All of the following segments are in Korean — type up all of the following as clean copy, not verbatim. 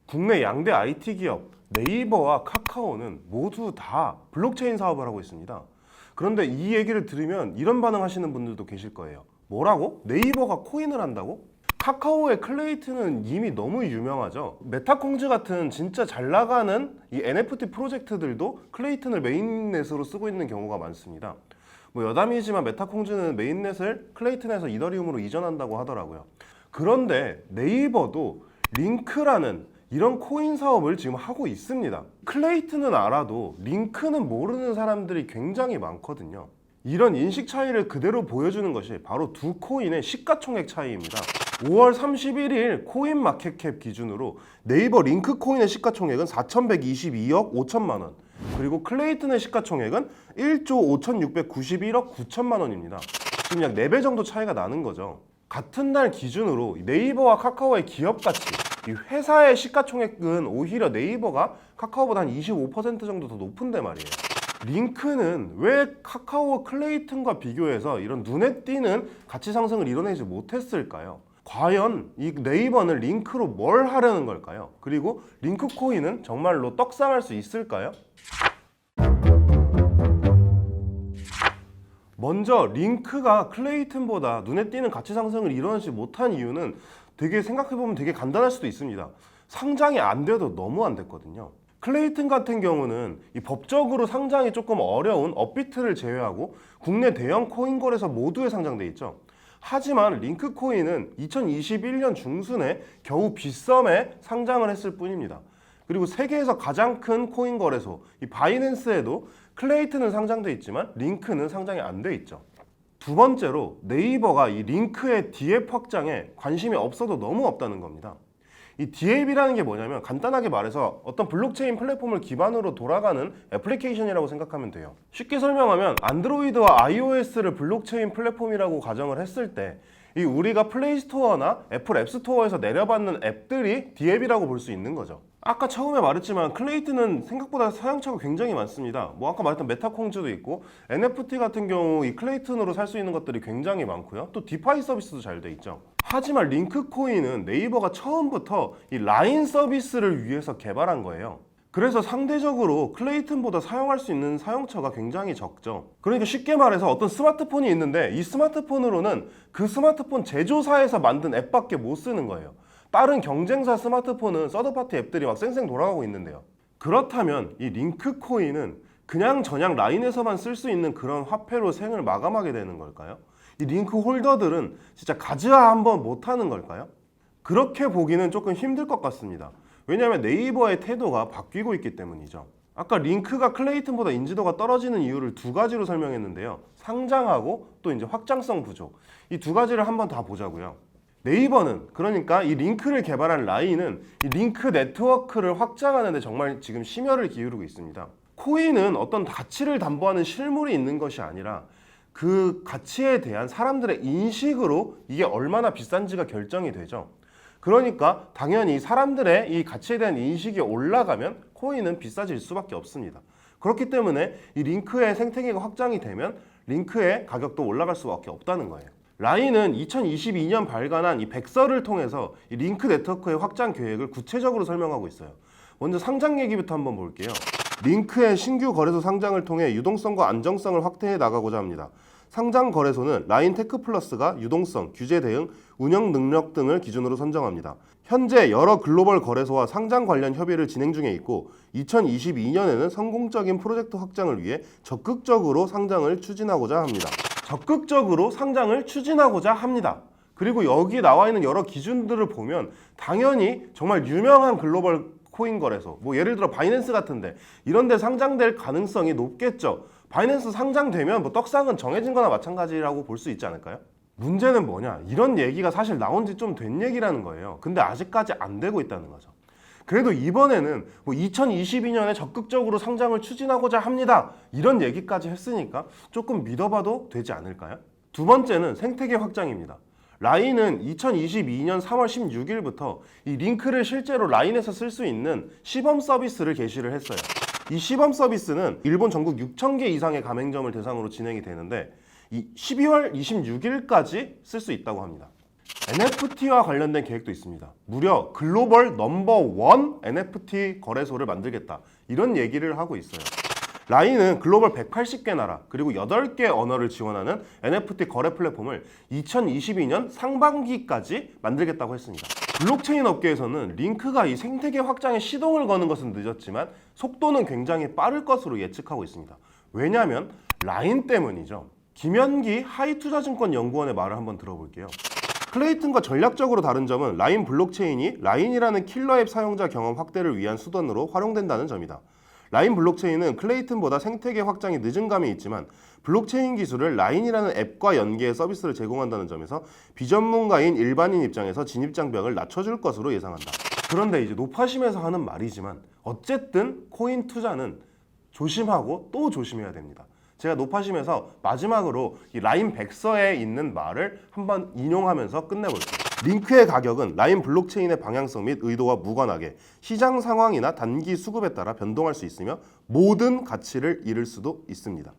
국내 양대 IT 기업 네이버와 카카오는 모두 다 블록체인 사업을 하고 있습니다. 그런데 이 얘기를 들으면 이런 반응하시는 분들도 계실 거예요. 뭐라고? 네이버가 코인을 한다고? 카카오의 클레이트는 이미 너무 유명하죠. 메타콩즈 같은 진짜 잘 나가는 이 NFT 프로젝트들도 클레이튼을 메인넷으로 쓰고 있는 경우가 많습니다. 뭐 여담이지만 메타콩즈는 메인넷을 클레이튼에서 이더리움으로 이전한다고 하더라고요. 그런데 네이버도 링크라는 이런 코인 사업을 지금 하고 있습니다. 클레이튼은 알아도 링크는 모르는 사람들이 굉장히 많거든요. 이런 인식 차이를 그대로 보여주는 것이 바로 두 코인의 시가총액 차이입니다. 5월 31일 코인마켓캡 기준으로 네이버 링크 코인의 시가총액은 4,122억 5천만 원, 그리고 클레이튼의 시가총액은 1조 5,691억 9천만 원입니다. 지금 약 4배 정도 차이가 나는 거죠. 같은 날 기준으로 네이버와 카카오의 기업 가치, 이 회사의 시가총액은 오히려 네이버가 카카오보다 한 25% 정도 더 높은데 말이에요. 링크는 왜 카카오 클레이튼과 비교해서 이런 눈에 띄는 가치 상승을 이뤄내지 못했을까요? 과연 이 네이버는 링크로 뭘 하려는 걸까요? 그리고 링크 코인은 정말로 떡상할 수 있을까요? 먼저 링크가 클레이튼보다 눈에 띄는 가치 상승을 이뤄내지 못한 이유는 되게 생각해보면 되게 간단할 수도 있습니다. 상장이 안 돼도 너무 안 됐거든요. 클레이튼 같은 경우는 이 법적으로 상장이 조금 어려운 업비트를 제외하고 국내 대형 코인 거래소 모두에 상장돼 있죠. 하지만 링크 코인은 2021년 중순에 겨우 빗썸에 상장을 했을 뿐입니다. 그리고 세계에서 가장 큰 코인 거래소 이 바이낸스에도 클레이튼은 상장돼 있지만 링크는 상장이 안 돼 있죠. 두 번째로 네이버가 이 링크의 DApp 확장에 관심이 없어도 너무 없다는 겁니다. 이 DApp이라는 게 뭐냐면 간단하게 말해서 어떤 블록체인 플랫폼을 기반으로 돌아가는 애플리케이션이라고 생각하면 돼요. 쉽게 설명하면 안드로이드와 iOS를 블록체인 플랫폼이라고 가정을 했을 때 이 우리가 플레이스토어나 애플 앱스토어에서 내려받는 앱들이 DApp이라고 볼 수 있는 거죠. 아까 처음에 말했지만 클레이튼은 생각보다 사용처가 굉장히 많습니다. 뭐 아까 말했던 메타콩즈도 있고 NFT 같은 경우 이 클레이튼으로 살 수 있는 것들이 굉장히 많고요. 또 디파이 서비스도 잘 돼 있죠. 하지만 링크코인은 네이버가 처음부터 이 라인 서비스를 위해서 개발한 거예요. 그래서 상대적으로 클레이튼보다 사용할 수 있는 사용처가 굉장히 적죠. 그러니까 쉽게 말해서 어떤 스마트폰이 있는데 이 스마트폰으로는 그 스마트폰 제조사에서 만든 앱밖에 못 쓰는 거예요. 다른 경쟁사 스마트폰은 서드파티 앱들이 막 쌩쌩 돌아가고 있는데요. 그렇다면 이 링크 코인은 그냥 저냥 라인에서만 쓸 수 있는 그런 화폐로 생을 마감하게 되는 걸까요? 이 링크 홀더들은 진짜 가즈아 한번 못하는 걸까요? 그렇게 보기는 조금 힘들 것 같습니다. 왜냐하면 네이버의 태도가 바뀌고 있기 때문이죠. 아까 링크가 클레이튼보다 인지도가 떨어지는 이유를 두 가지로 설명했는데요. 상장하고 또 이제 확장성 부족. 이 두 가지를 한번 다 보자고요. 네이버는 그러니까 이 링크를 개발한 라인은 이 링크 네트워크를 확장하는 데 정말 지금 심혈을 기울이고 있습니다. 코인은 어떤 가치를 담보하는 실물이 있는 것이 아니라 그 가치에 대한 사람들의 인식으로 이게 얼마나 비싼지가 결정이 되죠. 그러니까 당연히 사람들의 이 가치에 대한 인식이 올라가면 코인은 비싸질 수밖에 없습니다. 그렇기 때문에 이 링크의 생태계가 확장이 되면 링크의 가격도 올라갈 수밖에 없다는 거예요. 라인은 2022년 발간한 이 백서를 통해서 이 링크 네트워크의 확장 계획을 구체적으로 설명하고 있어요. 먼저 상장 얘기부터 한번 볼게요. 링크의 신규 거래소 상장을 통해 유동성과 안정성을 확대해 나가고자 합니다. 상장 거래소는 라인 테크플러스가 유동성, 규제 대응, 운영 능력 등을 기준으로 선정합니다. 현재 여러 글로벌 거래소와 상장 관련 협의를 진행 중에 있고 2022년에는 성공적인 프로젝트 확장을 위해 적극적으로 상장을 추진하고자 합니다. 적극적으로 상장을 추진하고자 합니다. 그리고 여기 나와 있는 여러 기준들을 보면 당연히 정말 유명한 글로벌 코인 거래소, 뭐 예를 들어 바이낸스 같은데 이런 데 상장될 가능성이 높겠죠. 바이낸스 상장되면 뭐 떡상은 정해진 거나 마찬가지라고 볼 수 있지 않을까요? 문제는 뭐냐? 이런 얘기가 사실 나온 지 좀 된 얘기라는 거예요. 근데 아직까지 안 되고 있다는 거죠. 그래도 이번에는 뭐 2022년에 적극적으로 상장을 추진하고자 합니다. 이런 얘기까지 했으니까 조금 믿어봐도 되지 않을까요? 두 번째는 생태계 확장입니다. 라인은 2022년 3월 16일부터 이 링크를 실제로 라인에서 쓸 수 있는 시범 서비스를 개시를 했어요. 이 시범 서비스는 일본 전국 6,000개 이상의 가맹점을 대상으로 진행이 되는데 이 12월 26일까지 쓸 수 있다고 합니다. NFT와 관련된 계획도 있습니다. 무려 글로벌 넘버 1 NFT 거래소를 만들겠다. 이런 얘기를 하고 있어요. 라인은 글로벌 180개 나라 그리고 8개 언어를 지원하는 NFT 거래 플랫폼을 2022년 상반기까지 만들겠다고 했습니다. 블록체인 업계에서는 링크가 이 생태계 확장에 시동을 거는 것은 늦었지만 속도는 굉장히 빠를 것으로 예측하고 있습니다. 왜냐하면 라인 때문이죠. 김현기 하이투자증권 연구원의 말을 한번 들어볼게요. 클레이튼과 전략적으로 다른 점은 라인 블록체인이 라인이라는 킬러 앱 사용자 경험 확대를 위한 수단으로 활용된다는 점이다. 라인 블록체인은 클레이튼보다 생태계 확장이 늦은 감이 있지만 블록체인 기술을 라인이라는 앱과 연계해 서비스를 제공한다는 점에서 비전문가인 일반인 입장에서 진입장벽을 낮춰줄 것으로 예상한다. 그런데 이제 노파심에서 하는 말이지만 어쨌든 코인 투자는 조심하고 또 조심해야 됩니다. 제가 노파심에서 마지막으로 이 라인 백서에 있는 말을 한번 인용하면서 끝내볼게요. 링크의 가격은 라인 블록체인의 방향성 및 의도와 무관하게 시장 상황이나 단기 수급에 따라 변동할 수 있으며 모든 가치를 잃을 수도 있습니다.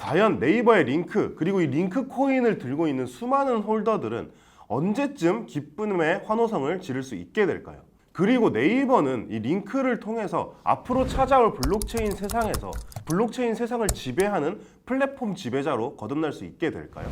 과연 네이버의 링크 그리고 이 링크 코인을 들고 있는 수많은 홀더들은 언제쯤 기쁨의 환호성을 지를 수 있게 될까요? 그리고 네이버는 이 링크를 통해서 앞으로 찾아올 블록체인 세상에서 블록체인 세상을 지배하는 플랫폼 지배자로 거듭날 수 있게 될까요?